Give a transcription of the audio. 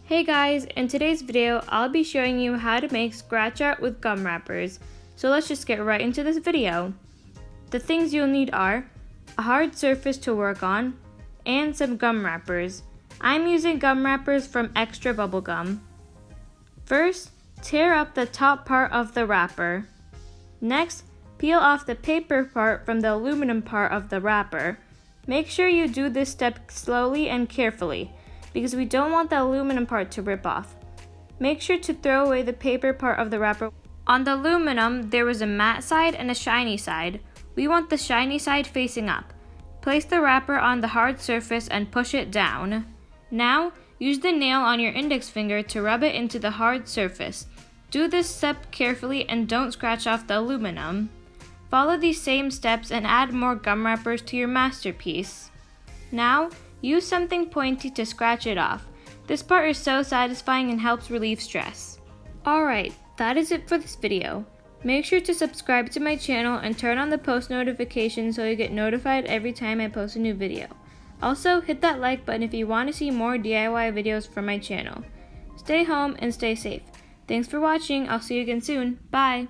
Hey guys, in today's video, I'll be showing you how to make scratch art with gum wrappers. So let's just get right into this video. The things you'll need are a hard surface to work on and some gum wrappers. I'm using gum wrappers from Extra Bubblegum. First, tear up the top part of the wrapper. Next, peel off the paper part from the aluminum part of the wrapper. Make sure you do this step slowly and carefully, because we don't want the aluminum part to rip off. Make sure to throw away the paper part of the wrapper. On the aluminum, there was a matte side and a shiny side. We want the shiny side facing up. Place the wrapper on the hard surface and push it down. Now, use the nail on your index finger to rub it into the hard surface. Do this step carefully and don't scratch off the aluminum. Follow these same steps and add more gum wrappers to your masterpiece. Now, use something pointy to scratch it off. This part is so satisfying and helps relieve stress. Alright, that is it for this video. Make sure to subscribe to my channel and turn on the post notifications so you get notified every time I post a new video. Also, hit that like button if you want to see more DIY videos from my channel. Stay home and stay safe. Thanks for watching. I'll see you again soon. Bye!